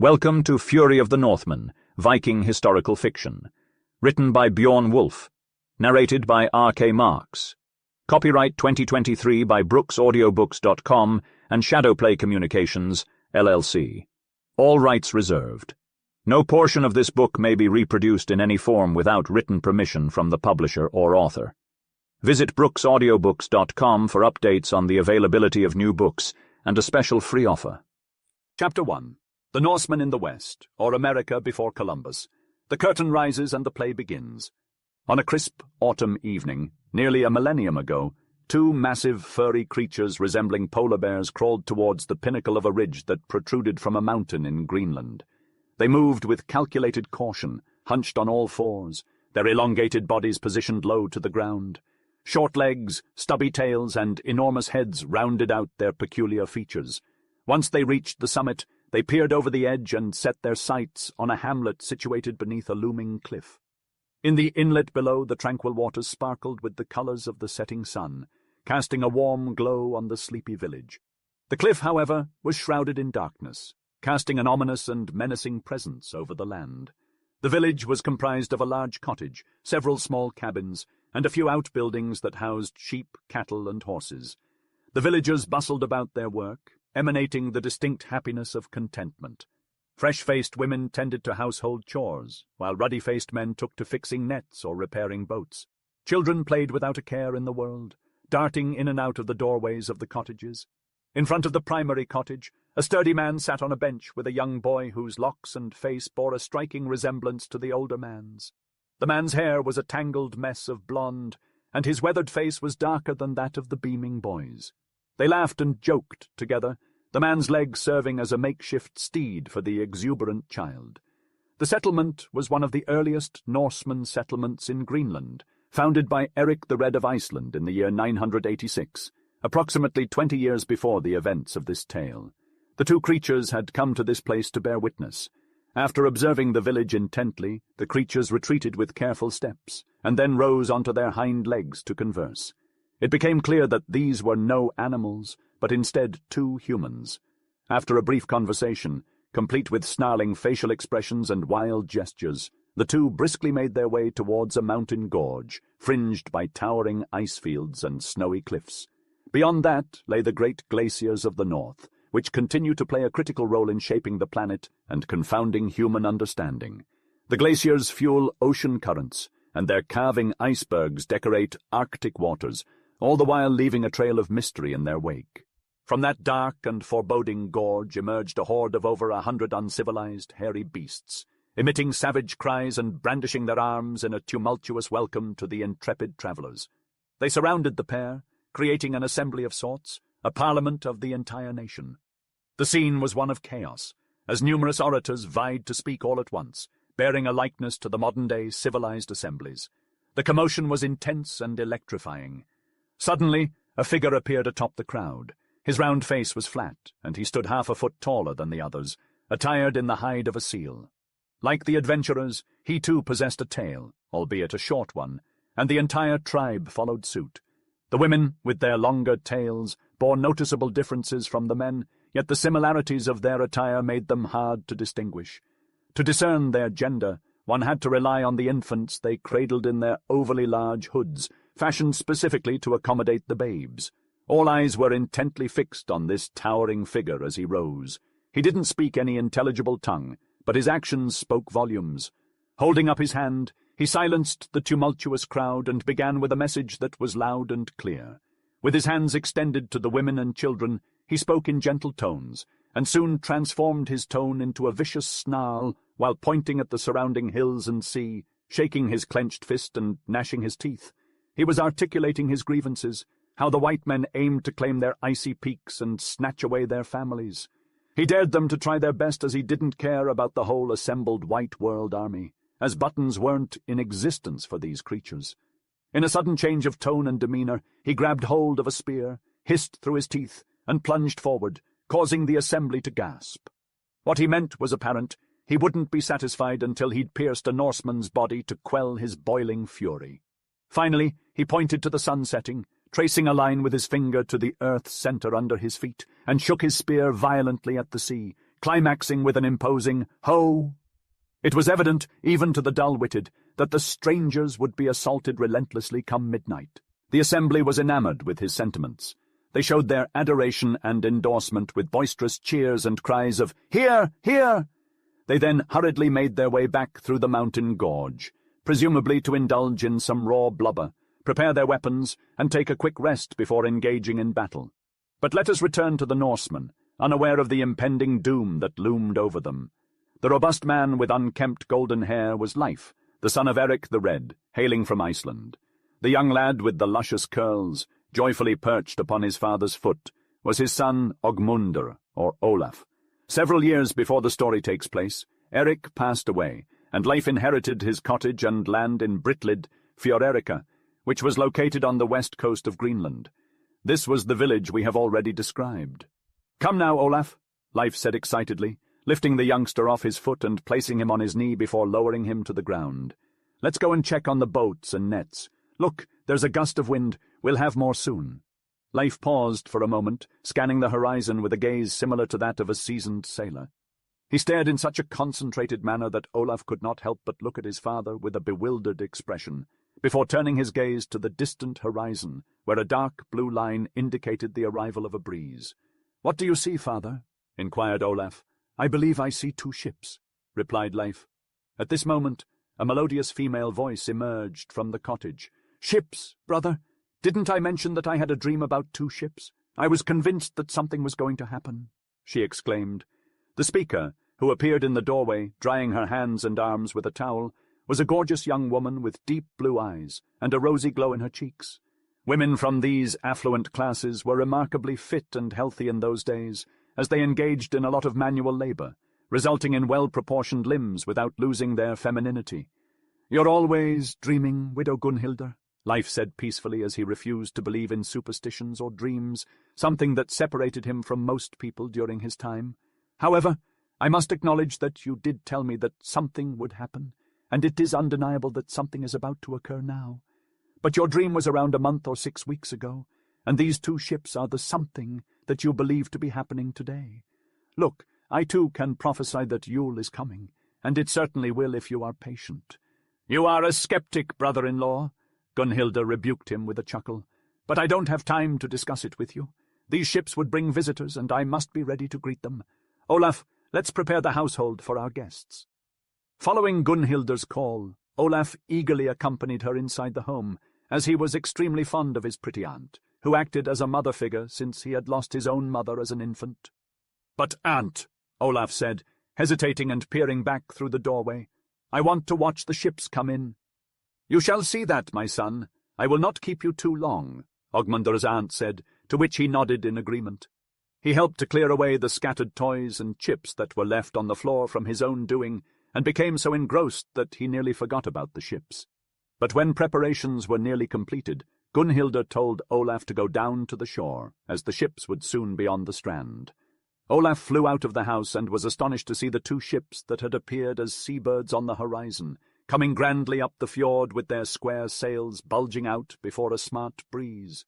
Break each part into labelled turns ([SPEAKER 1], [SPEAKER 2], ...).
[SPEAKER 1] Welcome to Fury of the Northmen, Viking historical fiction. Written by Bjorn Wolfe. Narrated by R.K. Marks. Copyright 2023 by brooksaudiobooks.com and Shadowplay Communications, LLC. All rights reserved. No portion of this book may be reproduced in any form without written permission from the publisher or author. Visit brooksaudiobooks.com for updates on the availability of new books and a special free offer. Chapter 1. The Norsemen in the West, or America before Columbus. The curtain rises and the play begins. On a crisp autumn evening, nearly a millennium ago, two massive furry creatures resembling polar bears crawled towards the pinnacle of a ridge that protruded from a mountain in Greenland. They moved with calculated caution, hunched on all fours, their elongated bodies positioned low to the ground. Short legs, stubby tails, and enormous heads rounded out their peculiar features. Once they reached the summit, they peered over the edge and set their sights on a hamlet situated beneath a looming cliff. In the inlet below, the tranquil waters sparkled with the colors of the setting sun, casting a warm glow on the sleepy village. The cliff, however, was shrouded in darkness, casting an ominous and menacing presence over the land. The village was comprised of a large cottage, several small cabins, and a few outbuildings that housed sheep, cattle, and horses. The villagers bustled about their work, emanating the distinct happiness of contentment. Fresh-faced women tended to household chores, while ruddy-faced men took to fixing nets or repairing boats. Children played without a care in the world, darting in and out of the doorways of the cottages. In front of the primary cottage, a sturdy man sat on a bench with a young boy whose locks and face bore a striking resemblance to the older man's. The man's hair was a tangled mess of blonde, and his weathered face was darker than that of the beaming boy's. They laughed and joked together, the man's leg serving as a makeshift steed for the exuberant child. The settlement was one of the earliest Norsemen settlements in Greenland, founded by Eric the Red of Iceland in the year 986, approximately 20 years before the events of this tale. The two creatures had come to this place to bear witness. After observing the village intently, the creatures retreated with careful steps, and then rose onto their hind legs to converse. It became clear that these were no animals, but instead two humans. After a brief conversation, complete with snarling facial expressions and wild gestures, the two briskly made their way towards a mountain gorge, fringed by towering ice fields and snowy cliffs. Beyond that lay the great glaciers of the north, which continue to play a critical role in shaping the planet and confounding human understanding. The glaciers fuel ocean currents, and their calving icebergs decorate Arctic waters, all the while leaving a trail of mystery in their wake. From that dark and foreboding gorge emerged a horde of over 100 uncivilized, hairy beasts, emitting savage cries and brandishing their arms in a tumultuous welcome to the intrepid travelers. They surrounded the pair, creating an assembly of sorts, a parliament of the entire nation. The scene was one of chaos, as numerous orators vied to speak all at once, bearing a likeness to the modern-day civilized assemblies. The commotion was intense and electrifying. Suddenly, a figure appeared atop the crowd. His round face was flat, and he stood half a foot taller than the others, attired in the hide of a seal. Like the adventurers, he too possessed a tail, albeit a short one, and the entire tribe followed suit. The women, with their longer tails, bore noticeable differences from the men, yet the similarities of their attire made them hard to distinguish. To discern their gender, one had to rely on the infants they cradled in their overly large hoods, fashioned specifically to accommodate the babes. All eyes were intently fixed on this towering figure as he rose. He didn't speak any intelligible tongue, but his actions spoke volumes. Holding up his hand, he silenced the tumultuous crowd and began with a message that was loud and clear. With his hands extended to the women and children, he spoke in gentle tones, and soon transformed his tone into a vicious snarl while pointing at the surrounding hills and sea, shaking his clenched fist and gnashing his teeth. He was articulating his grievances, how the white men aimed to claim their icy peaks and snatch away their families. He dared them to try their best, as he didn't care about the whole assembled white world army, as buttons weren't in existence for these creatures. In a sudden change of tone and demeanor, he grabbed hold of a spear, hissed through his teeth, and plunged forward, causing the assembly to gasp. What he meant was apparent. He wouldn't be satisfied until he'd pierced a Norseman's body to quell his boiling fury. Finally, he pointed to the sun setting, tracing a line with his finger to the earth's center under his feet, and shook his spear violently at the sea, climaxing with an imposing "Ho!" It was evident, even to the dull-witted, that the strangers would be assaulted relentlessly come midnight. The assembly was enamoured with his sentiments. They showed their adoration and endorsement with boisterous cheers and cries of "Hear! Hear!" They then hurriedly made their way back through the mountain gorge, presumably to indulge in some raw blubber, prepare their weapons, and take a quick rest before engaging in battle. But let us return to the Norsemen, unaware of the impending doom that loomed over them. The robust man with unkempt golden hair was Leif, the son of Eric the Red, hailing from Iceland. The young lad with the luscious curls, joyfully perched upon his father's foot, was his son Ogmundur, or Olaf. Several years before the story takes place, Eric passed away, and Leif inherited his cottage and land in Britlid, Fjorderika, which was located on the west coast of Greenland. This was the village we have already described. "Come now, Olaf," Leif said excitedly, lifting the youngster off his foot and placing him on his knee before lowering him to the ground. "Let's go and check on the boats and nets. Look, there's a gust of wind. We'll have more soon." Leif paused for a moment, scanning the horizon with a gaze similar to that of a seasoned sailor. He stared in such a concentrated manner that Olaf could not help but look at his father with a bewildered expression, before turning his gaze to the distant horizon, where a dark blue line indicated the arrival of a breeze. "What do you see, father?" inquired Olaf. "I believe I see 2 ships," replied Leif. At this moment, a melodious female voice emerged from the cottage. "Ships, brother! Didn't I mention that I had a dream about 2 ships? I was convinced that something was going to happen," she exclaimed. The speaker, who appeared in the doorway, drying her hands and arms with a towel, was a gorgeous young woman with deep blue eyes and a rosy glow in her cheeks. Women from these affluent classes were remarkably fit and healthy in those days, as they engaged in a lot of manual labor, resulting in well-proportioned limbs without losing their femininity. "You're always dreaming, Widow Gunhildr," Leif said peacefully as he refused to believe in superstitions or dreams, something that separated him from most people during his time. "However, I must acknowledge that you did tell me that something would happen, and it is undeniable that something is about to occur now. But your dream was around a month or 6 weeks ago, and these 2 ships are the something that you believe to be happening today. Look, I too can prophesy that Yule is coming, and it certainly will if you are patient." "You are a skeptic, brother-in-law," Gunhildr rebuked him with a chuckle. "But I don't have time to discuss it with you. These ships would bring visitors, and I must be ready to greet them. Olaf, let's prepare the household for our guests." Following Gunhildr's call, Olaf eagerly accompanied her inside the home, as he was extremely fond of his pretty aunt, who acted as a mother figure since he had lost his own mother as an infant. "But, aunt," Olaf said, hesitating and peering back through the doorway, "I want to watch the ships come in." "You shall see that, my son. I will not keep you too long," Ogmundur's aunt said, to which he nodded in agreement. He helped to clear away the scattered toys and chips that were left on the floor from his own doing, and became so engrossed that he nearly forgot about the ships. But when preparations were nearly completed, Gunhildr told Olaf to go down to the shore, as the ships would soon be on the strand. Olaf flew out of the house and was astonished to see the 2 ships that had appeared as seabirds on the horizon, coming grandly up the fjord with their square sails bulging out before a smart breeze.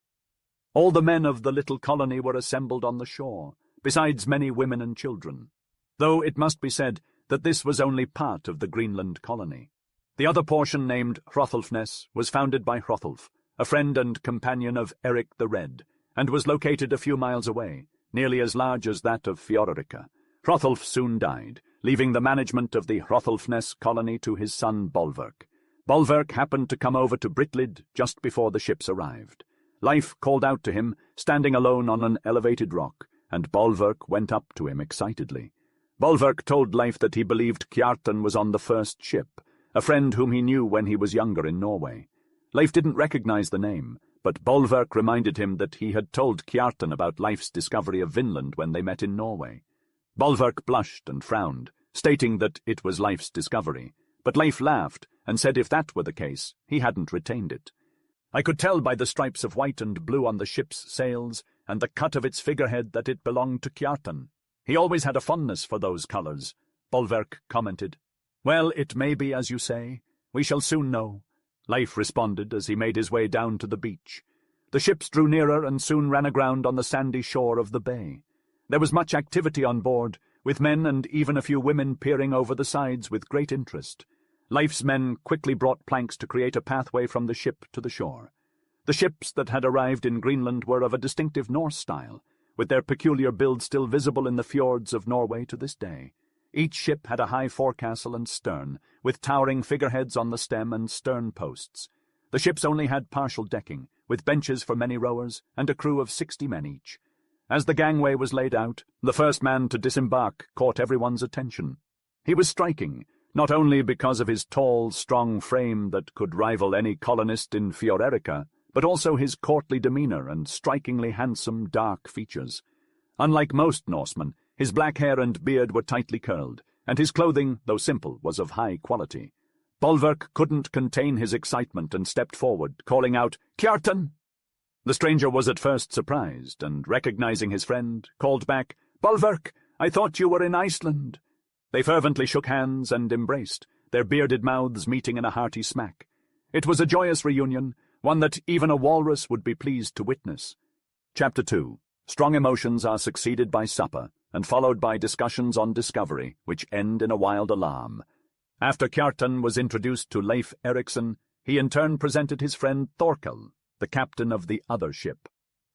[SPEAKER 1] All the men of the little colony were assembled on the shore, besides many women and children, though it must be said that this was only part of the Greenland colony. The other portion, named Hrothulfness, was founded by Hrothulf, a friend and companion of Eric the Red, and was located a few miles away, nearly as large as that of Fjorderika. Hrothulf soon died, leaving the management of the Hrothulfness colony to his son Bolverk. Bolverk happened to come over to Britlid just before the ships arrived. Leif called out to him, standing alone on an elevated rock, and Bolverk went up to him excitedly. Bolverk told Leif that he believed Kjartan was on the first ship, a friend whom he knew when he was younger in Norway. Leif didn't recognize the name, but Bolverk reminded him that he had told Kjartan about Leif's discovery of Vinland when they met in Norway. Bolverk blushed and frowned, stating that it was Leif's discovery, but Leif laughed and said if that were the case, he hadn't retained it. "I could tell by the stripes of white and blue on the ship's sails and the cut of its figurehead that it belonged to Kjartan. He always had a fondness for those colours," Bolverk commented. "Well, it may be as you say. We shall soon know," Leif responded as he made his way down to the beach. The ships drew nearer and soon ran aground on the sandy shore of the bay. There was much activity on board, with men and even a few women peering over the sides with great interest. Leif's men quickly brought planks to create a pathway from the ship to the shore. The ships that had arrived in Greenland were of a distinctive Norse style, with their peculiar build still visible in the fjords of Norway to this day. Each ship had a high forecastle and stern, with towering figureheads on the stem and stern posts. The ships only had partial decking, with benches for many rowers, and a crew of 60 men each. As the gangway was laid out, the first man to disembark caught everyone's attention. He was striking, not only because of his tall, strong frame that could rival any colonist in Fjorderica, but also his courtly demeanor and strikingly handsome, dark features. Unlike most Norsemen, his black hair and beard were tightly curled, and his clothing, though simple, was of high quality. Bolverk couldn't contain his excitement and stepped forward, calling out, "Kjartan!" The stranger was at first surprised, and, recognizing his friend, called back, "Bolverk, I thought you were in Iceland." They fervently shook hands and embraced, their bearded mouths meeting in a hearty smack. It was a joyous reunion, one that even a walrus would be pleased to witness. Chapter 2. Strong emotions are succeeded by supper, and followed by discussions on discovery, which end in a wild alarm. After Kjartan was introduced to Leif Erikson, he in turn presented his friend Thorkel, the captain of the other ship.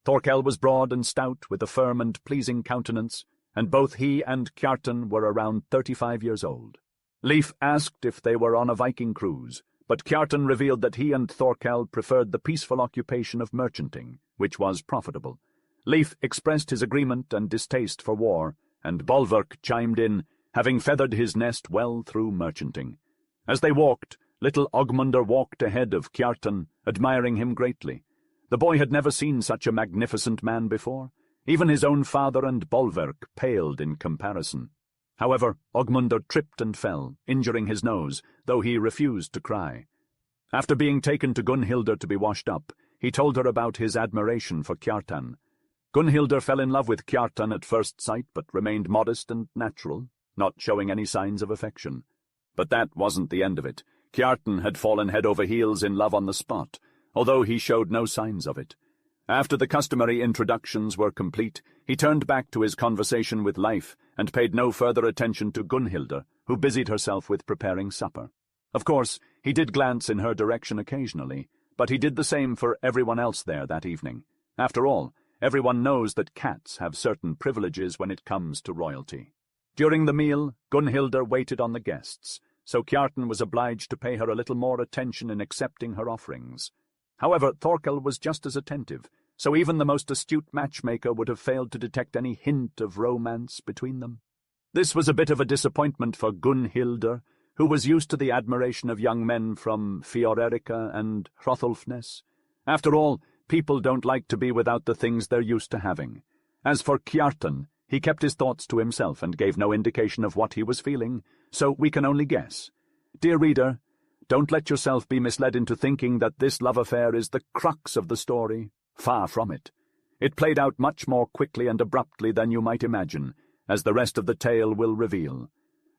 [SPEAKER 1] Thorkel was broad and stout, with a firm and pleasing countenance, and both he and Kjartan were around 35 years old. Leif asked if they were on a Viking cruise, but Kjartan revealed that he and Thorkel preferred the peaceful occupation of merchanting, which was profitable. Leif expressed his agreement and distaste for war, and Bolverk chimed in, having feathered his nest well through merchanting. As they walked, little Ogmundr walked ahead of Kjartan, admiring him greatly. The boy had never seen such a magnificent man before. Even his own father and Bolverk paled in comparison. However, Ogmundr tripped and fell, injuring his nose, though he refused to cry. After being taken to Gunhildr to be washed up, he told her about his admiration for Kjartan. Gunhildr fell in love with Kjartan at first sight, but remained modest and natural, not showing any signs of affection. But that wasn't the end of it. Kjartan had fallen head over heels in love on the spot, although he showed no signs of it. After the customary introductions were complete, he turned back to his conversation with Leif and paid no further attention to Gunhildr, who busied herself with preparing supper. Of course, he did glance in her direction occasionally, but he did the same for everyone else there that evening. After all, everyone knows that cats have certain privileges when it comes to royalty. During the meal, Gunhildr waited on the guests, so Kjartan was obliged to pay her a little more attention in accepting her offerings. However, Thorkel was just as attentive, so even the most astute matchmaker would have failed to detect any hint of romance between them. This was a bit of a disappointment for Gunhildr, who was used to the admiration of young men from Fjorderica and Hrothulfnes. After all, people don't like to be without the things they're used to having. As for Kjartan, he kept his thoughts to himself and gave no indication of what he was feeling, so we can only guess. Dear reader, don't let yourself be misled into thinking that this love affair is the crux of the story. Far from it. It played out much more quickly and abruptly than you might imagine, as the rest of the tale will reveal.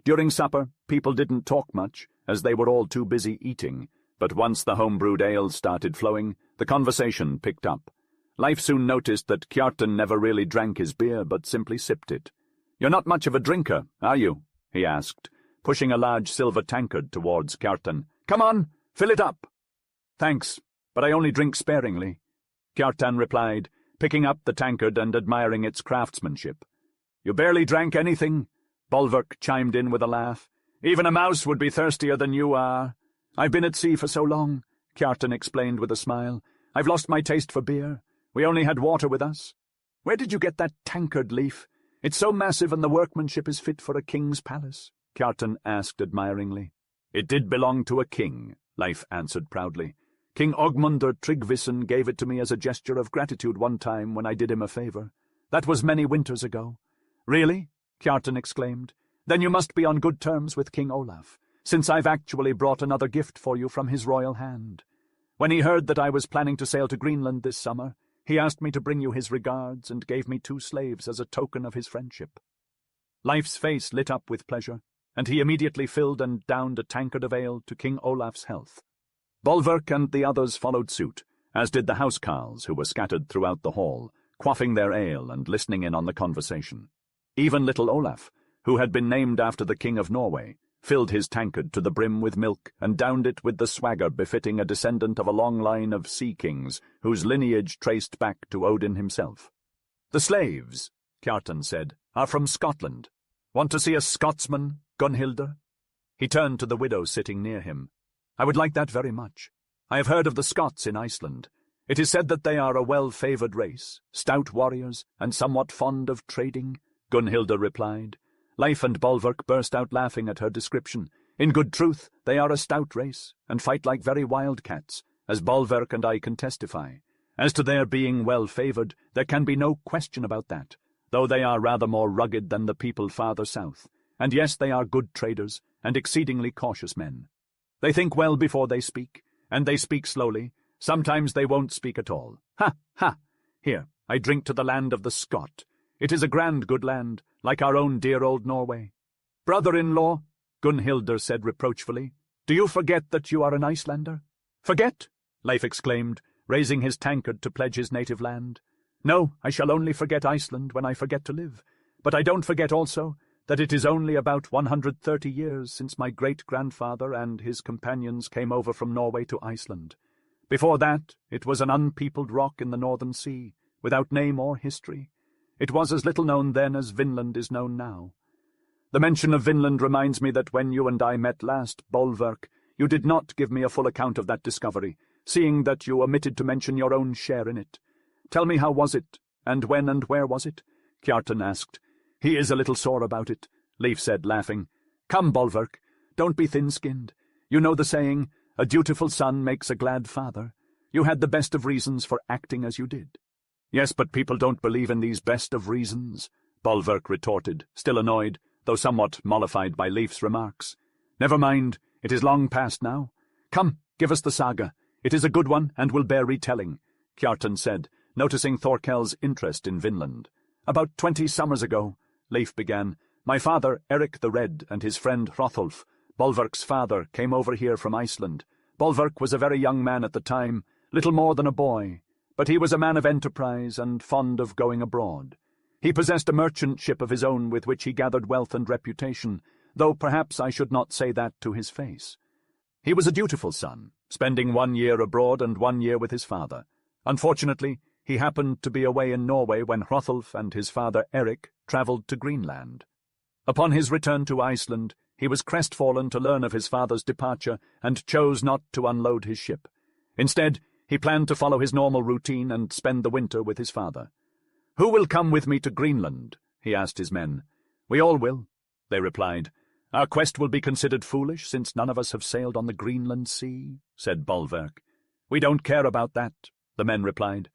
[SPEAKER 1] During supper, people didn't talk much, as they were all too busy eating, but once the home-brewed ale started flowing, the conversation picked up. Leif soon noticed that Kjartan never really drank his beer, but simply sipped it. "You're not much of a drinker, are you?" he asked, pushing a large silver tankard towards Kjartan. "Come on, fill it up." "Thanks, but I only drink sparingly," Kjartan replied, picking up the tankard and admiring its craftsmanship. "You barely drank anything," Bolverk chimed in with a laugh. "Even a mouse would be thirstier than you are." "I've been at sea for so long," Kjartan explained with a smile. "I've lost my taste for beer. We only had water with us." "Where did you get that tankard, Leif? It's so massive and the workmanship is fit for a king's palace," Kjartan asked admiringly. "It did belong to a king," Leif answered proudly. "King Ogmundr Tryggvason gave it to me as a gesture of gratitude one time when I did him a favor. That was many winters ago." "Really?" Kjartan exclaimed. "Then you must be on good terms with King Olaf, since I've actually brought another gift for you from his royal hand. When he heard that I was planning to sail to Greenland this summer, he asked me to bring you his regards and gave me 2 slaves as a token of his friendship." Leif's face lit up with pleasure, and he immediately filled and downed a tankard of ale to King Olaf's health. Bolverk and the others followed suit, as did the housecarls who were scattered throughout the hall, quaffing their ale and listening in on the conversation. Even little Olaf, who had been named after the King of Norway, filled his tankard to the brim with milk and downed it with the swagger befitting a descendant of a long line of sea kings whose lineage traced back to Odin himself. "The slaves," Kjartan said, "are from Scotland. Want to see a Scotsman, Gunhildr?" He turned to the widow sitting near him. "I would like that very much. I have heard of the Scots in Iceland. It is said that they are a well-favoured race, stout warriors, and somewhat fond of trading," Gunhildr replied. Leif and Bolverk burst out laughing at her description. "In good truth, they are a stout race, and fight like very wild cats, as Bolverk and I can testify. As to their being well-favoured, there can be no question about that, though they are rather more rugged than the people farther south. And yes, they are good traders, and exceedingly cautious men. They think well before they speak, and they speak slowly. Sometimes they won't speak at all. Ha, ha! Here, I drink to the land of the Scot. It is a grand good land, like our own dear old Norway." "Brother-in-law," Gunhildr said reproachfully, "do you forget that you are an Icelander?" "Forget?" Leif exclaimed, raising his tankard to pledge his native land. "No, I shall only forget Iceland when I forget to live. But I don't forget also that it is only about 130 years since my great-grandfather and his companions came over from Norway to Iceland. Before that, it was an unpeopled rock in the northern sea, without name or history. It was as little known then as Vinland is known now. The mention of Vinland reminds me that when you and I met last, Bolverk, you did not give me a full account of that discovery, seeing that you omitted to mention your own share in it. Tell me, how was it, and when and where was it?" Kjartan asked. "He is a little sore about it," Leif said, laughing. "Come, Bolverk, don't be thin-skinned. You know the saying, 'A dutiful son makes a glad father.' You had the best of reasons for acting as you did." "Yes, but people don't believe in these best of reasons," Bolverk retorted, still annoyed, though somewhat mollified by Leif's remarks. "Never mind, it is long past now. Come, give us the saga. It is a good one, and will bear retelling," Kjartan said, noticing Thorkel's interest in Vinland. "About 20 summers ago," Leif began, "my father, Eric the Red, and his friend Hrothulf, Bolverk's father, came over here from Iceland. Bolverk was a very young man at the time, little more than a boy, but he was a man of enterprise and fond of going abroad. He possessed a merchant ship of his own with which he gathered wealth and reputation, though perhaps I should not say that to his face. He was a dutiful son, spending 1 year abroad and 1 year with his father. Unfortunately, he happened to be away in Norway when Hrothulf and his father Eric travelled to Greenland. Upon his return to Iceland, he was crestfallen to learn of his father's departure and chose not to unload his ship. Instead, he planned to follow his normal routine and spend the winter with his father. "Who will come with me to Greenland?" he asked his men. "We all will," they replied. "Our quest will be considered foolish, since none of us have sailed on the Greenland Sea," said Bolverk. "We don't care about that," the men replied.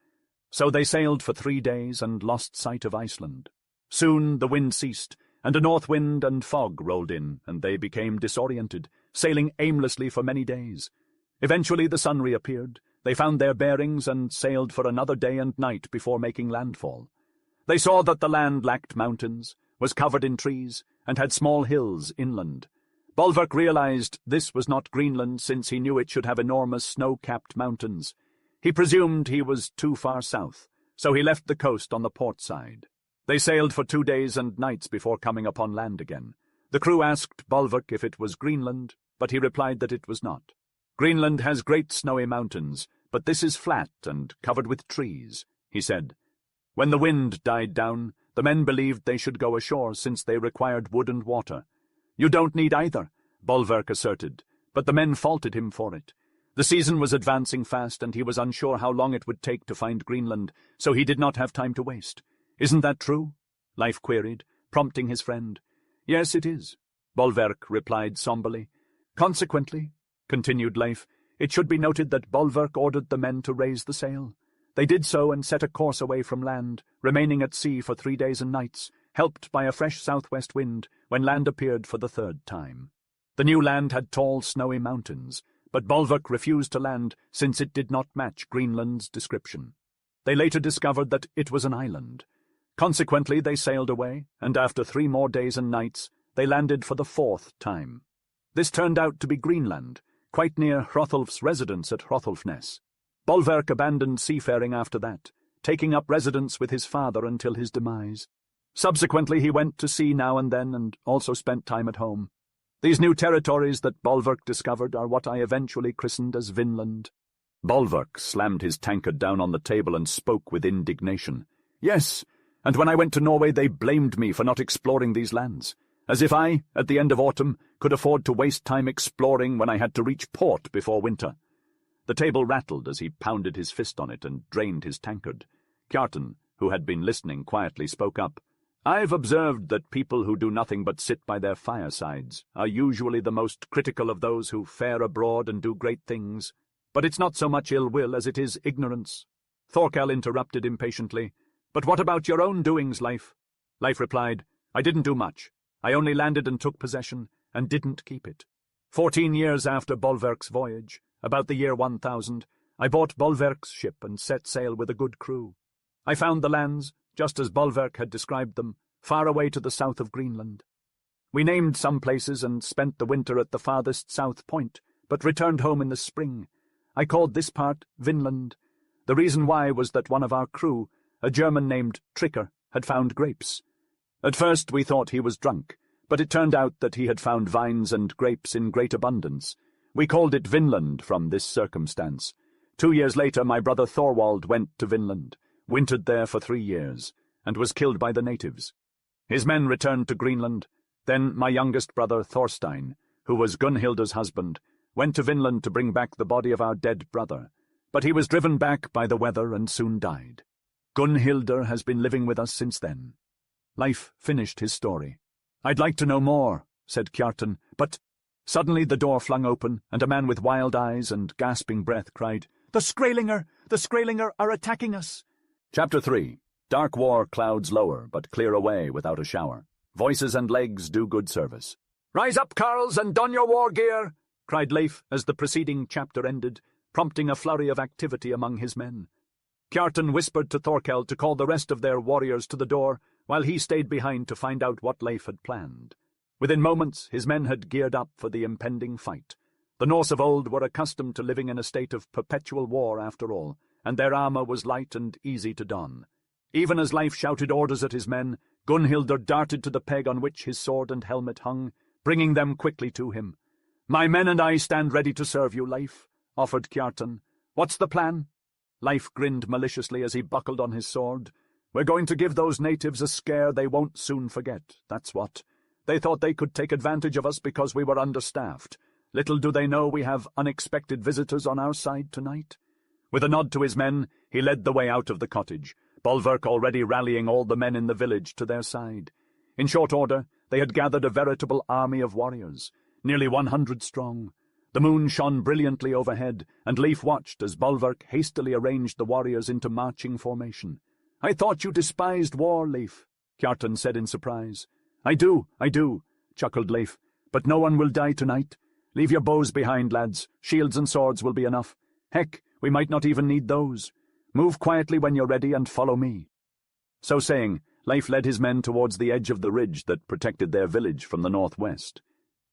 [SPEAKER 1] So they sailed for 3 days and lost sight of Iceland. Soon the wind ceased, and a north wind and fog rolled in, and they became disoriented, sailing aimlessly for many days. Eventually the sun reappeared. They found their bearings and sailed for another day and night before making landfall. They saw that the land lacked mountains, was covered in trees, and had small hills inland. Bolverk realized this was not Greenland, since he knew it should have enormous snow-capped mountains. He presumed he was too far south, so he left the coast on the port side. They sailed for 2 days and nights before coming upon land again. The crew asked Bolverk if it was Greenland, but he replied that it was not. "Greenland has great snowy mountains, but this is flat and covered with trees," he said. When the wind died down, the men believed they should go ashore, since they required wood and water. "You don't need either," Bolverk asserted, but the men faulted him for it. The season was advancing fast, and he was unsure how long it would take to find Greenland, so he did not have time to waste. "Isn't that true?" Leif queried, prompting his friend. "Yes, it is," Bolverk replied somberly. "Consequently," continued Leif, "it should be noted that Bolverk ordered the men to raise the sail. They did so and set a course away from land, remaining at sea for 3 days and nights, helped by a fresh southwest wind, when land appeared for the 3rd time. The new land had tall, snowy mountains, but Bolverk refused to land, since it did not match Greenland's description. They later discovered that it was an island. Consequently, they sailed away, and after 3 more days and nights, they landed for the 4th time. This turned out to be Greenland, quite near Hrothulf's residence at Hrothulfness. Bolverk abandoned seafaring after that, taking up residence with his father until his demise. Subsequently, he went to sea now and then and also spent time at home. These new territories that Bolverk discovered are what I eventually christened as Vinland. Bolverk slammed his tankard down on the table and spoke with indignation. Yes, and when I went to Norway they blamed me for not exploring these lands, as if I, at the end of autumn, could afford to waste time exploring when I had to reach port before winter. The table rattled as he pounded his fist on it and drained his tankard. Kjartan, who had been listening quietly, spoke up. I've observed that people who do nothing but sit by their firesides are usually the most critical of those who fare abroad and do great things. But it's not so much ill will as it is ignorance. Thorkel interrupted impatiently. But what about your own doings, Leif? Leif replied, I didn't do much. I only landed and took possession, and didn't keep it. 14 years after Bolverk's voyage, about the year 1000, I bought Bolverk's ship and set sail with a good crew. I found the lands, just as Bolverk had described them, far away to the south of Greenland. We named some places and spent the winter at the farthest south point, but returned home in the spring. I called this part Vinland. The reason why was that one of our crew, a German named Tricker, had found grapes. At first we thought he was drunk, but it turned out that he had found vines and grapes in great abundance. We called it Vinland from this circumstance. 2 years later my brother Thorwald went to Vinland, wintered there for 3 years, and was killed by the natives. His men returned to Greenland. Then my youngest brother Thorstein, who was Gunhilda's husband, went to Vinland to bring back the body of our dead brother, but he was driven back by the weather and soon died. Gunhilda has been living with us since then. Leif finished his story. I'd like to know more, said Kjartan, but suddenly the door flung open, and a man with wild eyes and gasping breath cried, The Skrailingar are attacking us! Chapter 3. Dark war clouds lower, but clear away without a shower. Voices and legs do good service. Rise up, carls, and don your war gear, cried Leif as the preceding chapter ended, prompting a flurry of activity among his men. Kjartan whispered to Thorkel to call the rest of their warriors to the door, while he stayed behind to find out what Leif had planned. Within moments his men had geared up for the impending fight. The Norse of old were accustomed to living in a state of perpetual war after all, and their armour was light and easy to don. Even as Leif shouted orders at his men, Gunhilda darted to the peg on which his sword and helmet hung, bringing them quickly to him. My men and I stand ready to serve you, Leif, offered Kjartan. What's the plan? Leif grinned maliciously as he buckled on his sword. We're going to give those natives a scare they won't soon forget, that's what. They thought they could take advantage of us because we were understaffed. Little do they know we have unexpected visitors on our side tonight. With a nod to his men, he led the way out of the cottage, Bolverk already rallying all the men in the village to their side. In short order, they had gathered a veritable army of warriors, nearly 100 strong. The moon shone brilliantly overhead, and Leif watched as Bolverk hastily arranged the warriors into marching formation. I thought you despised war, Leif, Kjartan said in surprise. I do, chuckled Leif, but no one will die tonight. Leave your bows behind, lads. Shields and swords will be enough. Heck, we might not even need those. Move quietly when you're ready and follow me. So saying, Leif led his men towards the edge of the ridge that protected their village from the northwest.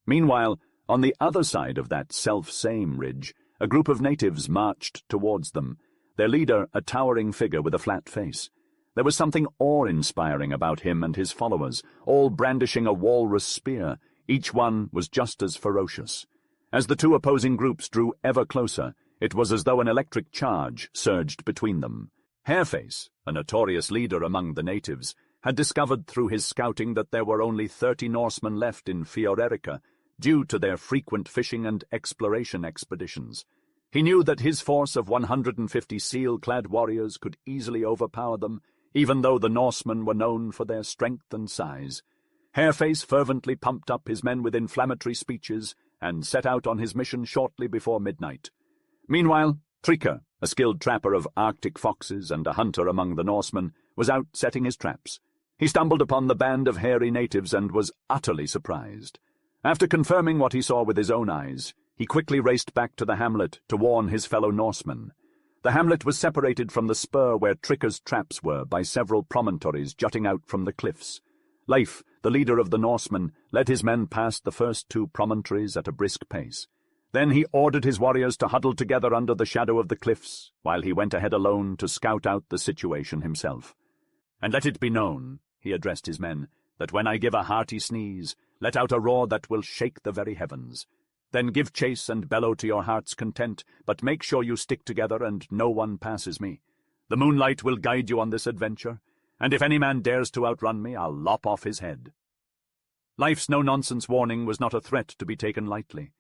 [SPEAKER 1] Meanwhile, on the other side of that self-same ridge, a group of natives marched towards them, their leader a towering figure with a flat face. There was something awe-inspiring about him and his followers, all brandishing a walrus spear. Each one was just as ferocious. As the two opposing groups drew ever closer, it was as though an electric charge surged between them. Hairface, a notorious leader among the natives, had discovered through his scouting that there were only 30 Norsemen left in Fjorderika, due to their frequent fishing and exploration expeditions. He knew that his force of 150 seal-clad warriors could easily overpower them, even though the Norsemen were known for their strength and size. Hairface fervently pumped up his men with inflammatory speeches and set out on his mission shortly before midnight. Meanwhile, Tricker, a skilled trapper of Arctic foxes and a hunter among the Norsemen, was out setting his traps. He stumbled upon the band of hairy natives and was utterly surprised. After confirming what he saw with his own eyes, he quickly raced back to the hamlet to warn his fellow Norsemen. The hamlet was separated from the spur where Tricker's traps were by several promontories jutting out from the cliffs. Leif, the leader of the Norsemen, led his men past the first 2 promontories at a brisk pace. Then he ordered his warriors to huddle together under the shadow of the cliffs, while he went ahead alone to scout out the situation himself. And let it be known, he addressed his men, "that when I give a hearty sneeze, let out a roar that will shake the very heavens. Then give chase and bellow to your heart's content, but make sure you stick together and no one passes me. The moonlight will guide you on this adventure, and if any man dares to outrun me, I'll lop off his head." Life's no-nonsense warning was not a threat to be taken lightly.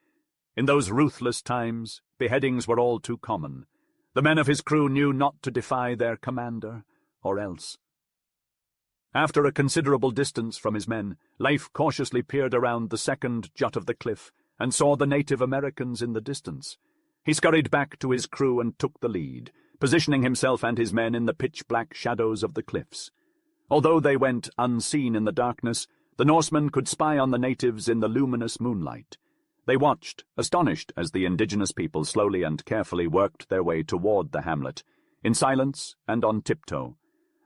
[SPEAKER 1] In those ruthless times, beheadings were all too common. The men of his crew knew not to defy their commander, or else. After a considerable distance from his men, Leif cautiously peered around the second jut of the cliff and saw the native Americans in the distance. He scurried back to his crew and took the lead, positioning himself and his men in the pitch-black shadows of the cliffs. Although they went unseen in the darkness, the Norsemen could spy on the natives in the luminous moonlight. They watched, astonished, as the indigenous people slowly and carefully worked their way toward the hamlet, in silence and on tiptoe.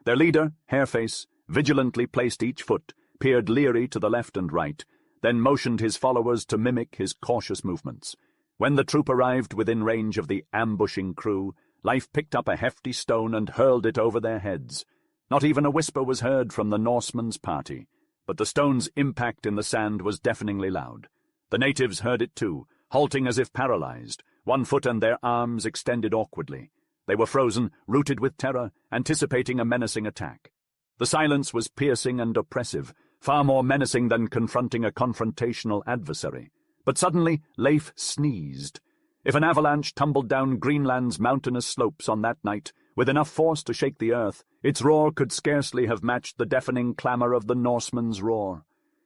[SPEAKER 1] Their leader, Hairface, vigilantly placed each foot, peered leery to the left and right, then motioned his followers to mimic his cautious movements. When the troop arrived within range of the ambushing crew, Leif picked up a hefty stone and hurled it over their heads. Not even a whisper was heard from the Norsemen's party, but the stone's impact in the sand was deafeningly loud. The natives heard it too, halting as if paralyzed, one foot and their arms extended awkwardly. They were frozen, rooted with terror, anticipating a menacing attack. The silence was piercing and oppressive, far more menacing than confronting a confrontational adversary. But suddenly Leif sneezed. If an avalanche tumbled down Greenland's mountainous slopes on that night, with enough force to shake the earth, its roar could scarcely have matched the deafening clamor of the Norsemen's roar.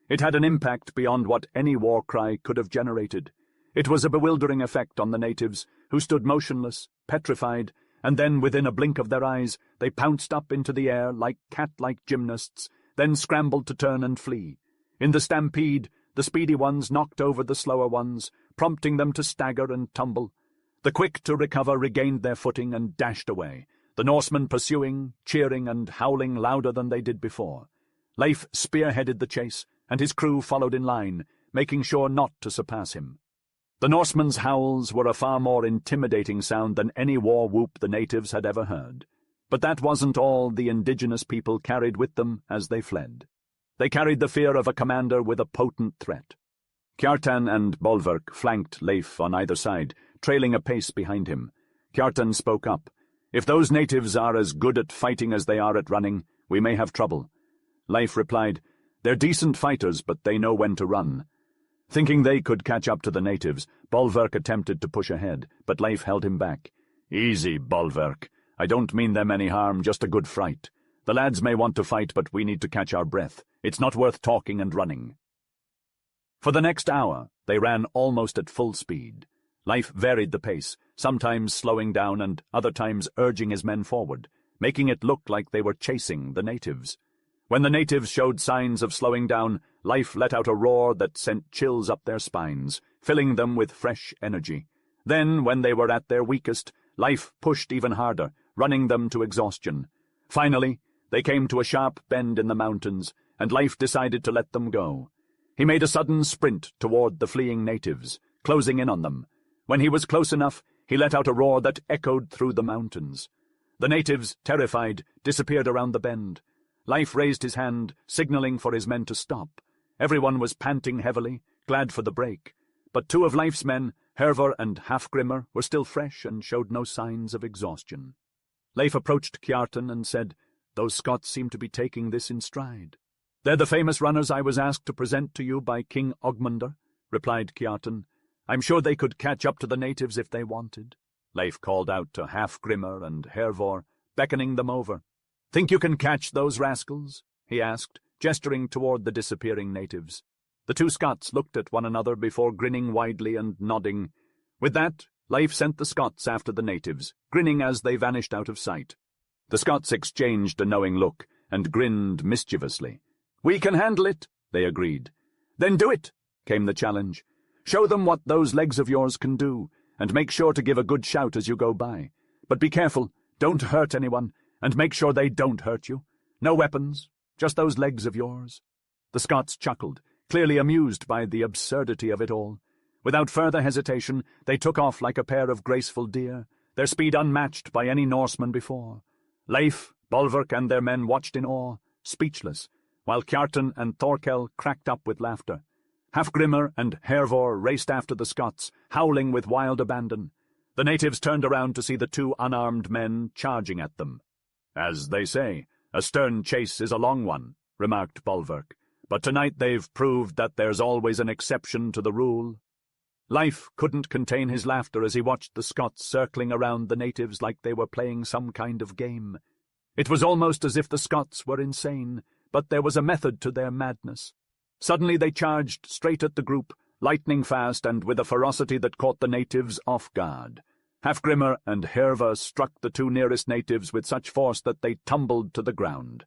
[SPEAKER 1] It had an impact beyond what any war cry could have generated. It was a bewildering effect on the natives, who stood motionless, petrified, and then, within a blink of their eyes, they pounced up into the air like cat-like gymnasts, then scrambled to turn and flee. In the stampede, the speedy ones knocked over the slower ones, prompting them to stagger and tumble. The quick to recover regained their footing and dashed away, the Norsemen pursuing, cheering, and howling louder than they did before. Leif spearheaded the chase, and his crew followed in line, making sure not to surpass him. The Norsemen's howls were a far more intimidating sound than any war whoop the natives had ever heard. But that wasn't all the indigenous people carried with them as they fled. They carried the fear of a commander with a potent threat. Kjartan and Bolverk flanked Leif on either side, trailing a pace behind him. Kjartan spoke up. "If those natives are as good at fighting as they are at running, we may have trouble." Leif replied, "They're decent fighters, but they know when to run." Thinking they could catch up to the natives, Bolverk attempted to push ahead, but Leif held him back. "Easy, Bolverk. I don't mean them any harm, just a good fright. The lads may want to fight, but we need to catch our breath. It's not worth talking and running." For the next hour, they ran almost at full speed. Leif varied the pace, sometimes slowing down and other times urging his men forward, making it look like they were chasing the natives. When the natives showed signs of slowing down, Leif let out a roar that sent chills up their spines, filling them with fresh energy. Then, when they were at their weakest, Leif pushed even harder, running them to exhaustion. Finally, they came to a sharp bend in the mountains, and Leif decided to let them go. He made a sudden sprint toward the fleeing natives, closing in on them. When he was close enough, he let out a roar that echoed through the mountains. The natives, terrified, disappeared around the bend. Leif raised his hand, signaling for his men to stop. Everyone was panting heavily, glad for the break. But two of Leif's men, Hervor and Halfgrimr, were still fresh and showed no signs of exhaustion. Leif approached Kjartan and said, "Those Scots seem to be taking this in stride." "They're the famous runners I was asked to present to you by King Ogmundr," replied Kjartan. "I'm sure they could catch up to the natives if they wanted." Leif called out to Halfgrimr and Hervor, beckoning them over. "Think you can catch those rascals?" he asked, gesturing toward the disappearing natives. The two Scots looked at one another before grinning widely and nodding. With that, Leif sent the Scots after the natives, grinning as they vanished out of sight. The Scots exchanged a knowing look and grinned mischievously. "We can handle it," they agreed. "Then do it," came the challenge. "Show them what those legs of yours can do, and make sure to give a good shout as you go by. But be careful, don't hurt anyone, and make sure they don't hurt you. No weapons, just those legs of yours." The Scots chuckled, clearly amused by the absurdity of it all. Without further hesitation, they took off like a pair of graceful deer, their speed unmatched by any Norseman before. Leif, Bolverk, and their men watched in awe, speechless, while Kjartan and Thorkel cracked up with laughter. Halfgrimr and Hervor raced after the Scots, howling with wild abandon. The natives turned around to see the two unarmed men charging at them. "As they say, a stern chase is a long one," remarked Bolverk, "but tonight they've proved that there's always an exception to the rule." Leif couldn't contain his laughter as he watched the Scots circling around the natives like they were playing some kind of game. It was almost as if the Scots were insane, but there was a method to their madness. Suddenly they charged straight at the group, lightning fast and with a ferocity that caught the natives off guard. Halfgrimr and Herva struck the two nearest natives with such force that they tumbled to the ground.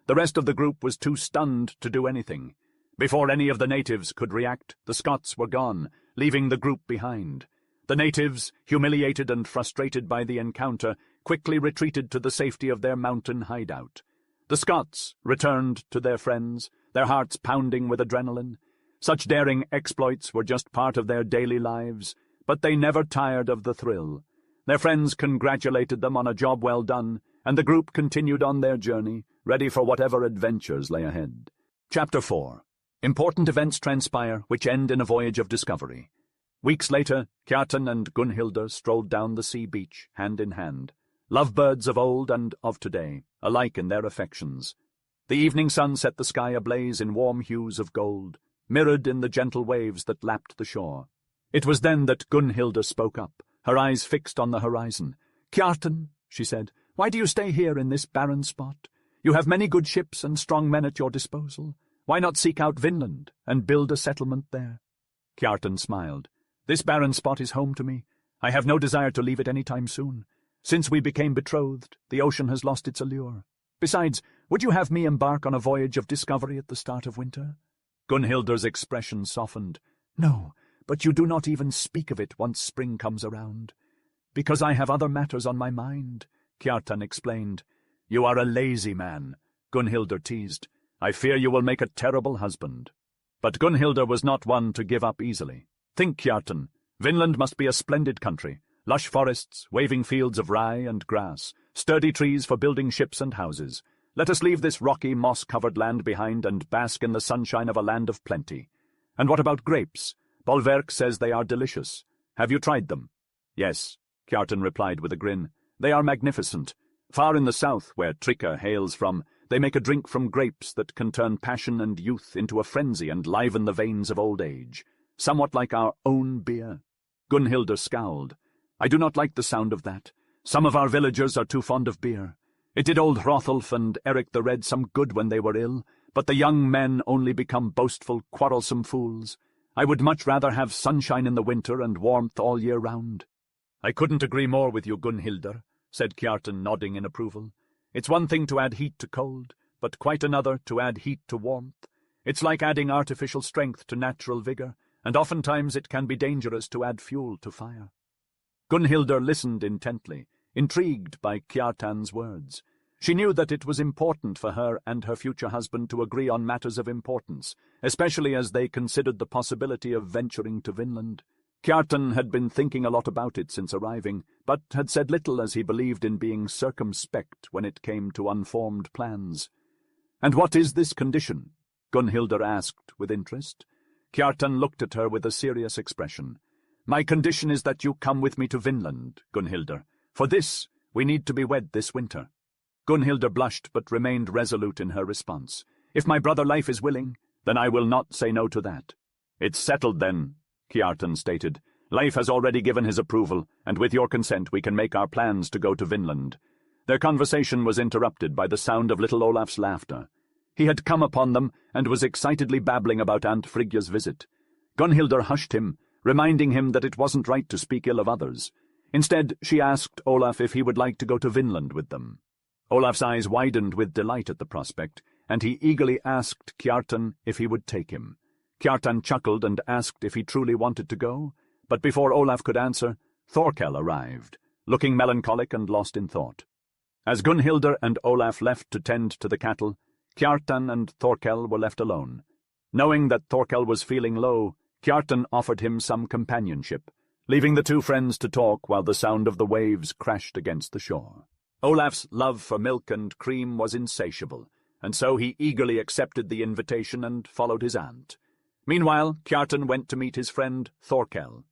[SPEAKER 1] The rest of the group was too stunned to do anything. Before any of the natives could react, the Scots were gone, leaving the group behind. The natives, humiliated and frustrated by the encounter, quickly retreated to the safety of their mountain hideout. The Scots returned to their friends, their hearts pounding with adrenaline. Such daring exploits were just part of their daily lives, but they never tired of the thrill. Their friends congratulated them on a job well done, and the group continued on their journey, ready for whatever adventures lay ahead. Chapter 4. Important events transpire which end in a voyage of discovery. Weeks later, Kjartan and Gunnhildr strolled down the sea beach, hand in hand, lovebirds of old and of today, alike in their affections. The evening sun set the sky ablaze in warm hues of gold, mirrored in the gentle waves that lapped the shore. It was then that Gunnhildr spoke up, her eyes fixed on the horizon. "Kjartan," she said, "why do you stay here in this barren spot? You have many good ships and strong men at your disposal. Why not seek out Vinland and build a settlement there?" Kjartan smiled. "This barren spot is home to me. I have no desire to leave it any time soon. Since we became betrothed, the ocean has lost its allure. Besides, would you have me embark on a voyage of discovery at the start of winter?" Gunnhildr's expression softened. "No, but you do not even speak of it once spring comes around." "Because I have other matters on my mind," Kjartan explained. "You are a lazy man," Gunnhildr teased. "I fear you will make a terrible husband." But Gunnhildr was not one to give up easily. "Think, Kjartan, Vinland must be a splendid country. Lush forests, waving fields of rye and grass, sturdy trees for building ships and houses. Let us leave this rocky, moss-covered land behind and bask in the sunshine of a land of plenty. And what about grapes? Bolverk says they are delicious. Have you tried them?" "Yes," Kjartan replied with a grin. "They are magnificent. Far in the south, where Tricka hails from, they make a drink from grapes that can turn passion and youth into a frenzy and liven the veins of old age. Somewhat like our own beer." Gunnhildr scowled. "I do not like the sound of that. Some of our villagers are too fond of beer. It did old Hrothulf and Eric the Red some good when they were ill, but the young men only become boastful, quarrelsome fools. I would much rather have sunshine in the winter and warmth all year round." "I couldn't agree more with you, Gunnhildr," said Kjartan, nodding in approval. "It's one thing to add heat to cold, but quite another to add heat to warmth. It's like adding artificial strength to natural vigor, and oftentimes it can be dangerous to add fuel to fire." Gunnhildr listened intently, intrigued by Kjartan's words. She knew that it was important for her and her future husband to agree on matters of importance, especially as they considered the possibility of venturing to Vinland. Kjartan had been thinking a lot about it since arriving, but had said little as he believed in being circumspect when it came to unformed plans. "And what is this condition?" Gunnhildr asked with interest. Kjartan looked at her with a serious expression. "My condition is that you come with me to Vinland, Gunnhildr. For this, we need to be wed this winter." Gunnhildr blushed but remained resolute in her response. "If my brother Leif is willing, then I will not say no to that." "It's settled then," Kjartan stated. "Leif has already given his approval, and with your consent we can make our plans to go to Vinland." Their conversation was interrupted by the sound of little Olaf's laughter. He had come upon them and was excitedly babbling about Aunt Frigga's visit. Gunnhildr hushed him, reminding him that it wasn't right to speak ill of others. Instead, she asked Olaf if he would like to go to Vinland with them. Olaf's eyes widened with delight at the prospect, and he eagerly asked Kjartan if he would take him. Kjartan chuckled and asked if he truly wanted to go, but before Olaf could answer, Thorkel arrived, looking melancholic and lost in thought. As Gunnhildr and Olaf left to tend to the cattle, Kjartan and Thorkel were left alone. Knowing that Thorkel was feeling low, Kjartan offered him some companionship, leaving the two friends to talk while the sound of the waves crashed against the shore. Olaf's love for milk and cream was insatiable, and so he eagerly accepted the invitation and followed his aunt. Meanwhile, Kjartan went to meet his friend Thorkel.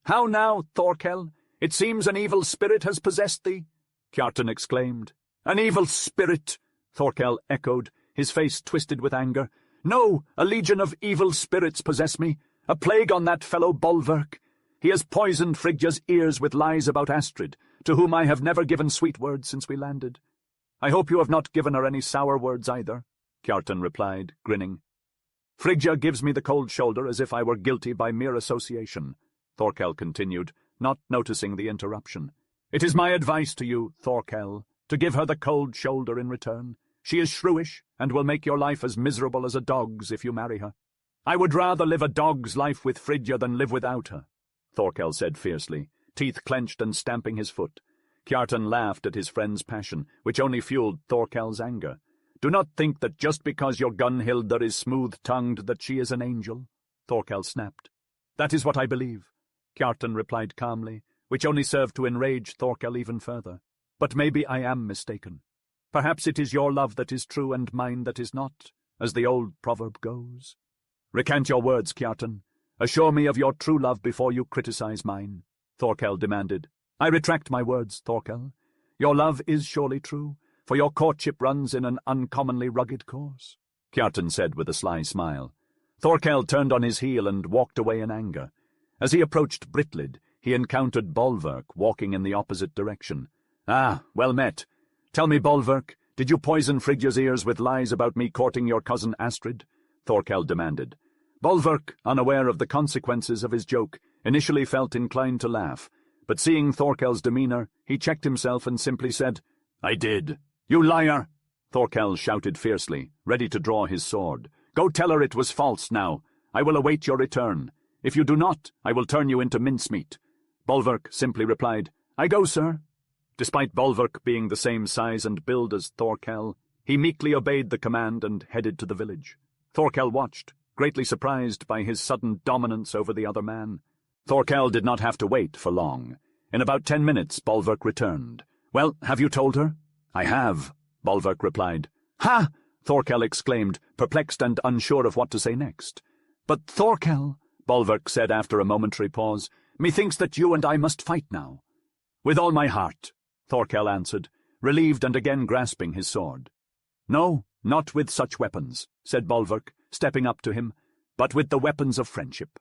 [SPEAKER 1] "How now, Thorkel? It seems an evil spirit has possessed thee," Kjartan exclaimed. "An evil spirit," Thorkel echoed, his face twisted with anger. "No, a legion of evil spirits possess me. A plague on that fellow Bolverk. He has poisoned Frigga's ears with lies about Astrid, to whom I have never given sweet words since we landed." "I hope you have not given her any sour words either," Kjartan replied, grinning. "Frigga gives me the cold shoulder as if I were guilty by mere association," Thorkel continued, not noticing the interruption. "It is my advice to you, Thorkel, to give her the cold shoulder in return. She is shrewish, and will make your life as miserable as a dog's if you marry her." "I would rather live a dog's life with Frigga than live without her," Thorkel said fiercely, teeth clenched and stamping his foot. Kjartan laughed at his friend's passion, which only fueled Thorkel's anger. "Do not think that just because your Gunhildr is smooth-tongued that she is an angel," Thorkel snapped. "That is what I believe," Kjartan replied calmly, which only served to enrage Thorkel even further. "But maybe I am mistaken. Perhaps it is your love that is true and mine that is not, as the old proverb goes. Recant your words, Kjartan. Assure me of your true love before you criticize mine," Thorkel demanded. "I retract my words, Thorkel. Your love is surely true, for your courtship runs in an uncommonly rugged course," Kjartan said with a sly smile. Thorkel turned on his heel and walked away in anger. As he approached Britlid, he encountered Bolverk walking in the opposite direction. "Ah, well met. Tell me, Bolverk, did you poison Frigga's ears with lies about me courting your cousin Astrid?" Thorkel demanded. Bolverk, unaware of the consequences of his joke, initially felt inclined to laugh, but seeing Thorkel's demeanor, he checked himself and simply said, "I did." "You liar!" Thorkel shouted fiercely, ready to draw his sword. "Go tell her it was false now. I will await your return. If you do not, I will turn you into mincemeat." Bolverk simply replied, "I go, sir." Despite Bolverk being the same size and build as Thorkel, he meekly obeyed the command and headed to the village. Thorkel watched, greatly surprised by his sudden dominance over the other man. Thorkel did not have to wait for long. In about 10 minutes, Bolverk returned. "Well, have you told her?" "I have," Bolverk replied. "Ha!" Thorkel exclaimed, perplexed and unsure of what to say next. "But Thorkel," Bolverk said after a momentary pause, "methinks that you and I must fight now." "With all my heart," Thorkel answered, relieved and again grasping his sword. "No, not with such weapons," said Bolverk, stepping up to him, "but with the weapons of friendship."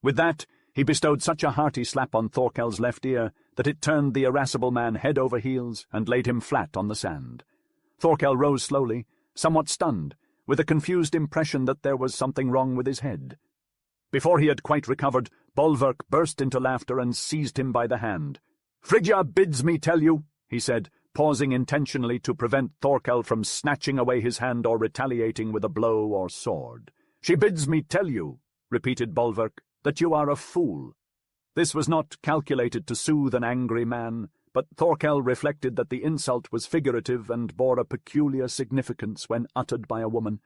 [SPEAKER 1] With that, he bestowed such a hearty slap on Thorkel's left ear that it turned the irascible man head over heels and laid him flat on the sand. Thorkel rose slowly, somewhat stunned, with a confused impression that there was something wrong with his head. Before he had quite recovered, Bolverk burst into laughter and seized him by the hand. "Frigga bids me tell you," he said, pausing intentionally to prevent Thorkel from snatching away his hand or retaliating with a blow or sword. "She bids me tell you," repeated Bolverk, "that you are a fool." This was not calculated to soothe an angry man, but Thorkel reflected that the insult was figurative and bore a peculiar significance when uttered by a woman.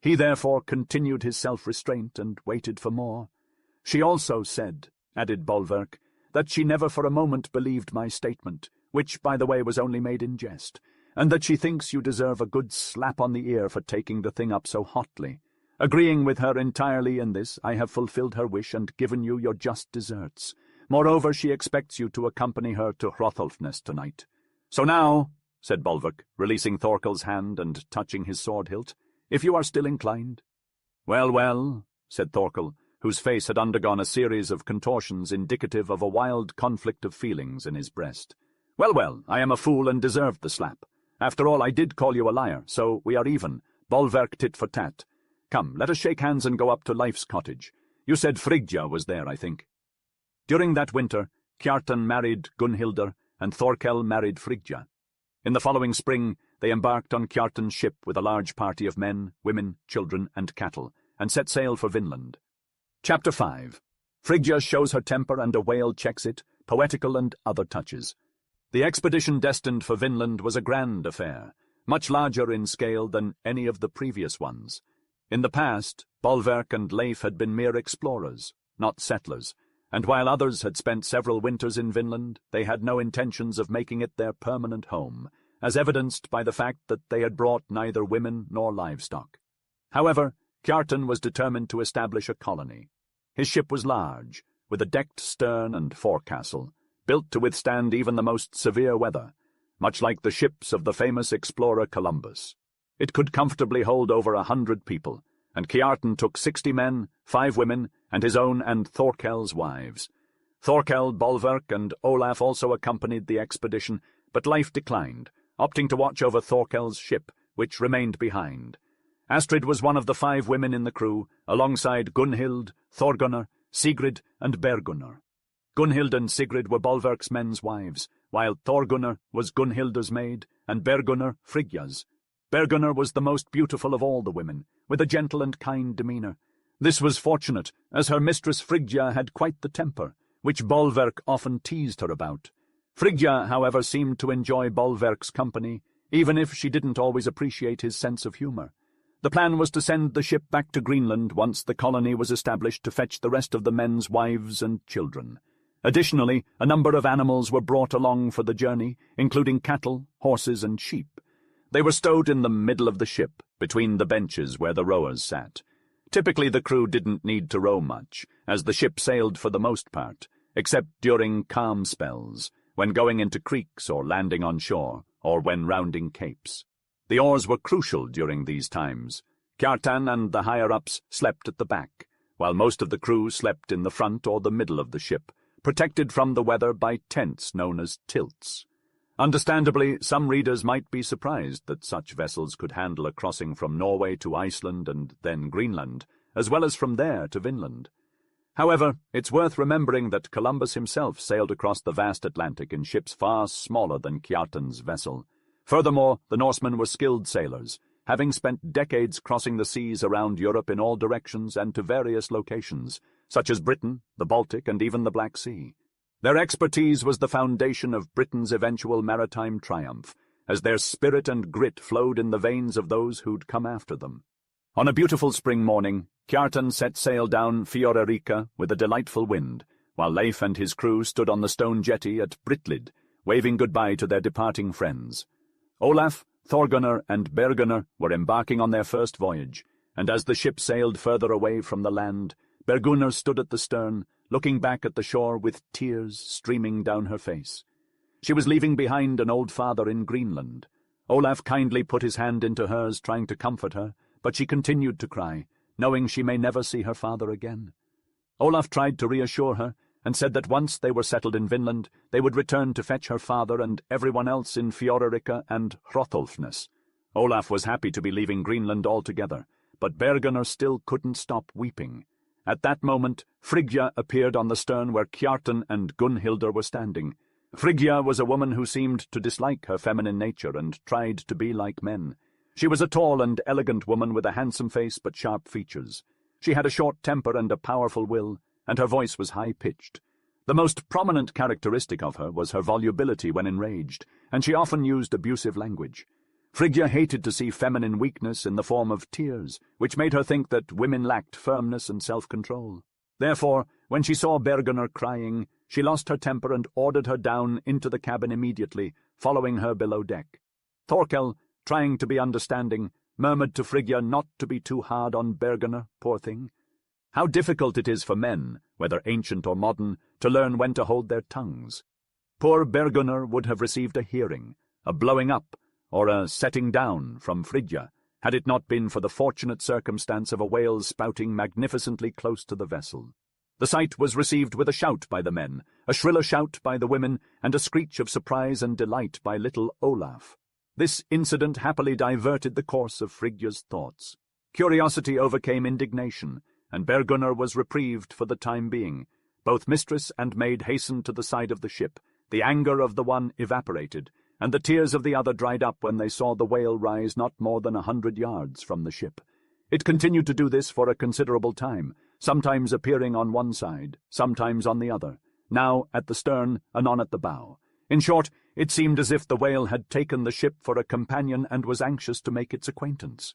[SPEAKER 1] He therefore continued his self-restraint and waited for more. "She also said," added Bolverk, "that she never for a moment believed my statement, which, by the way, was only made in jest, and that she thinks you deserve a good slap on the ear for taking the thing up so hotly. Agreeing with her entirely in this, I have fulfilled her wish and given you your just deserts. Moreover, she expects you to accompany her to Hrothulfness tonight. So now," said Bolverk, releasing Thorkel's hand and touching his sword hilt, "if you are still inclined." "Well, well," said Thorkel, whose face had undergone a series of contortions indicative of a wild conflict of feelings in his breast. "Well, well, I am a fool and deserved the slap. After all, I did call you a liar, so we are even, Bolverk tit for tat. Come, let us shake hands and go up to Leif's cottage. You said Frigga was there, I think." During that winter, Kjartan married Gunhildr, and Thorkel married Frigga. In the following spring, they embarked on Kjartan's ship with a large party of men, women, children, and cattle, and set sail for Vinland. Chapter 5. Frigga shows her temper and a whale checks it, poetical and other touches. The expedition destined for Vinland was a grand affair, much larger in scale than any of the previous ones. In the past, Bolverk and Leif had been mere explorers, not settlers, and while others had spent several winters in Vinland, they had no intentions of making it their permanent home, as evidenced by the fact that they had brought neither women nor livestock. However, Kjartan was determined to establish a colony. His ship was large, with a decked stern and forecastle, built to withstand even the most severe weather, much like the ships of the famous explorer Columbus. It could comfortably hold over 100 people, and Kjartan took 60 men, 5 women, and his own and Thorkel's wives. Thorkel, Bolverk, and Olaf also accompanied the expedition, but life declined, opting to watch over Thorkel's ship, which remained behind. Astrid was one of the 5 women in the crew, alongside Gunhild, Thorgunnar, Sigrid, and Bergunnar. Gunhild and Sigrid were Bolverk's men's wives, while Thorgunnar was Gunhildr's maid, and Bergunnar Frigja's. Bergunnar was the most beautiful of all the women, with a gentle and kind demeanour. This was fortunate, as her mistress Frigja had quite the temper, which Bolverk often teased her about. Frigja, however, seemed to enjoy Bolverk's company, even if she didn't always appreciate his sense of humour. The plan was to send the ship back to Greenland once the colony was established to fetch the rest of the men's wives and children. Additionally, a number of animals were brought along for the journey, including cattle, horses, and sheep. They were stowed in the middle of the ship, between the benches where the rowers sat. Typically the crew didn't need to row much, as the ship sailed for the most part, except during calm spells, when going into creeks or landing on shore, or when rounding capes. The oars were crucial during these times. Kjartan and the higher-ups slept at the back, while most of the crew slept in the front or the middle of the ship, protected from the weather by tents known as tilts. Understandably, some readers might be surprised that such vessels could handle a crossing from Norway to Iceland and then Greenland, as well as from there to Vinland. However, it's worth remembering that Columbus himself sailed across the vast Atlantic in ships far smaller than Kjartan's vessel. Furthermore, the Norsemen were skilled sailors, having spent decades crossing the seas around Europe in all directions and to various locations, such as Britain, the Baltic, and even the Black Sea. Their expertise was the foundation of Britain's eventual maritime triumph, as their spirit and grit flowed in the veins of those who'd come after them. On a beautiful spring morning, Kjartan set sail down Fjordarika with a delightful wind, while Leif and his crew stood on the stone jetty at Britlid, waving goodbye to their departing friends. Olaf, Thorgunnar, and Bergunnar were embarking on their first voyage, and as the ship sailed further away from the land, Bergunnar stood at the stern, looking back at the shore with tears streaming down her face. She was leaving behind an old father in Greenland. Olaf kindly put his hand into hers, trying to comfort her, but she continued to cry, knowing she may never see her father again. Olaf tried to reassure her, and said that once they were settled in Vinland, they would return to fetch her father and everyone else in Fjordarika and Hrotholfnes. Olaf was happy to be leaving Greenland altogether, but Bergunnar still couldn't stop weeping. At that moment, Frigja appeared on the stern where Kjartan and Gunhildr were standing. Frigja was a woman who seemed to dislike her feminine nature and tried to be like men. She was a tall and elegant woman with a handsome face but sharp features. She had a short temper and a powerful will, and her voice was high-pitched. The most prominent characteristic of her was her volubility when enraged, and she often used abusive language. Frigja hated to see feminine weakness in the form of tears, which made her think that women lacked firmness and self-control. Therefore, when she saw Bergunnar crying, she lost her temper and ordered her down into the cabin immediately, following her below deck. Thorkel, trying to be understanding, murmured to Frigja not to be too hard on Bergunnar, poor thing. How difficult it is for men, whether ancient or modern, to learn when to hold their tongues. Poor Bergunnar would have received a hearing, a blowing up, or a setting down from Frigja, had it not been for the fortunate circumstance of a whale spouting magnificently close to the vessel. The sight was received with a shout by the men, a shriller shout by the women, and a screech of surprise and delight by little Olaf. This incident happily diverted the course of Frigja's thoughts. Curiosity overcame indignation, and Bergunnar was reprieved for the time being. Both mistress and maid hastened to the side of the ship. The anger of the one evaporated, and the tears of the other dried up when they saw the whale rise not more than 100 yards from the ship. It continued to do this for a considerable time, sometimes appearing on one side, sometimes on the other, now at the stern, anon at the bow. In short, it seemed as if the whale had taken the ship for a companion and was anxious to make its acquaintance.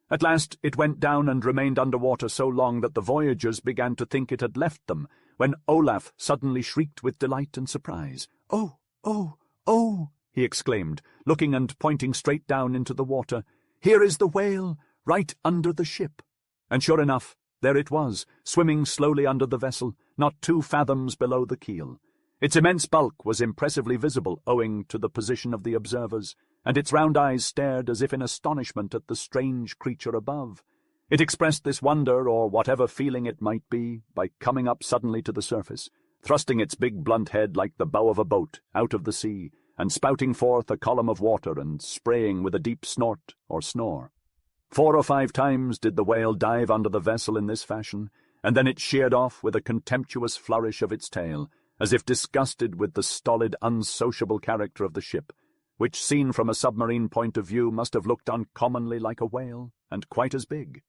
[SPEAKER 1] At last it went down and remained under water so long that the voyagers began to think it had left them, when Olaf suddenly shrieked with delight and surprise. "Oh, oh, oh!" he exclaimed, looking and pointing straight down into the water. "Here is the whale, right under the ship." And sure enough, there it was, swimming slowly under the vessel, not 2 fathoms below the keel. Its immense bulk was impressively visible owing to the position of the observers, and its round eyes stared as if in astonishment at the strange creature above. It expressed this wonder, or whatever feeling it might be, by coming up suddenly to the surface, thrusting its big blunt head like the bow of a boat out of the sea, and spouting forth a column of water and spraying with a deep snort or snore. 4 or 5 times did the whale dive under the vessel in this fashion, and then it sheered off with a contemptuous flourish of its tail, as if disgusted with the stolid, unsociable character of the ship, which, seen from a submarine point of view, must have looked uncommonly like a whale, and quite as big.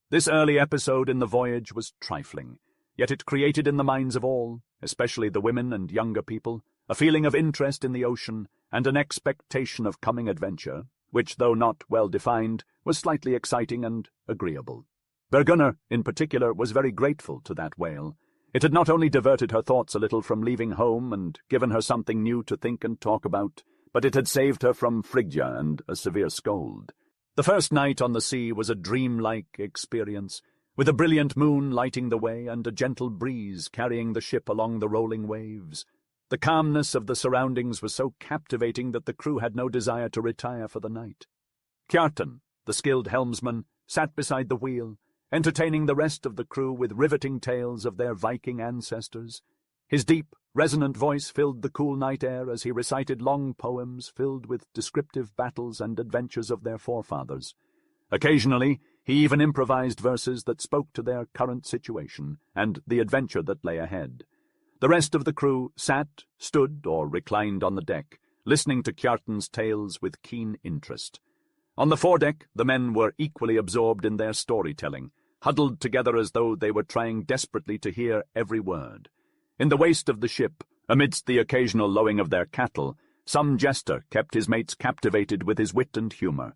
[SPEAKER 1] This early episode in the voyage was trifling, yet it created in the minds of all, especially the women and younger people, a feeling of interest in the ocean and an expectation of coming adventure, which, though not well defined, was slightly exciting and agreeable. Bergunner, in particular, was very grateful to that whale. It had not only diverted her thoughts a little from leaving home and given her something new to think and talk about, but it had saved her from Phrygia and a severe scold. The first night on the sea was a dream-like experience, with a brilliant moon lighting the way and a gentle breeze carrying the ship along the rolling waves. The calmness of the surroundings was so captivating that the crew had no desire to retire for the night. Kjartan, the skilled helmsman, sat beside the wheel, entertaining the rest of the crew with riveting tales of their Viking ancestors. His deep, resonant voice filled the cool night air as he recited long poems filled with descriptive battles and adventures of their forefathers. Occasionally, he even improvised verses that spoke to their current situation and the adventure that lay ahead. The rest of the crew sat, stood, or reclined on the deck, listening to Kjartan's tales with keen interest. On the foredeck, the men were equally absorbed in their storytelling, huddled together as though they were trying desperately to hear every word. In the waist of the ship, amidst the occasional lowing of their cattle, some jester kept his mates captivated with his wit and humour.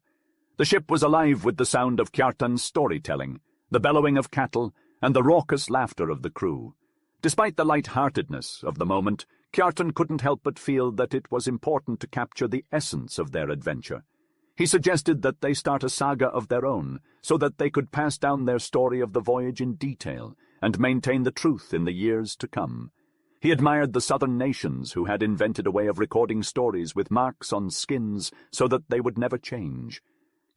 [SPEAKER 1] The ship was alive with the sound of Kjartan's storytelling, the bellowing of cattle, and the raucous laughter of the crew. Despite the light-heartedness of the moment, Kjartan couldn't help but feel that it was important to capture the essence of their adventure. He suggested that they start a saga of their own, so that they could pass down their story of the voyage in detail and maintain the truth in the years to come. He admired the southern nations who had invented a way of recording stories with marks on skins so that they would never change.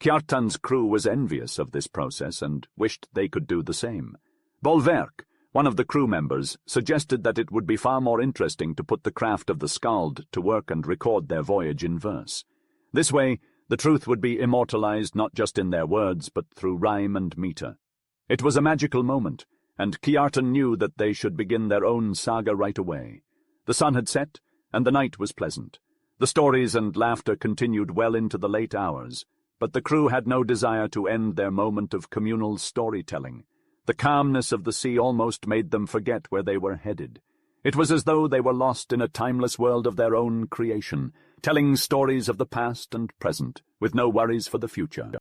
[SPEAKER 1] Kjartan's crew was envious of this process and wished they could do the same. Bolverk, one of the crew members, suggested that it would be far more interesting to put the craft of the skald to work and record their voyage in verse. This way, the truth would be immortalized not just in their words, but through rhyme and meter. It was a magical moment, and Kjartan knew that they should begin their own saga right away. The sun had set, and the night was pleasant. The stories and laughter continued well into the late hours, but the crew had no desire to end their moment of communal storytelling. The calmness of the sea almost made them forget where they were headed. It was as though they were lost in a timeless world of their own creation, telling stories of the past and present, with no worries for the future.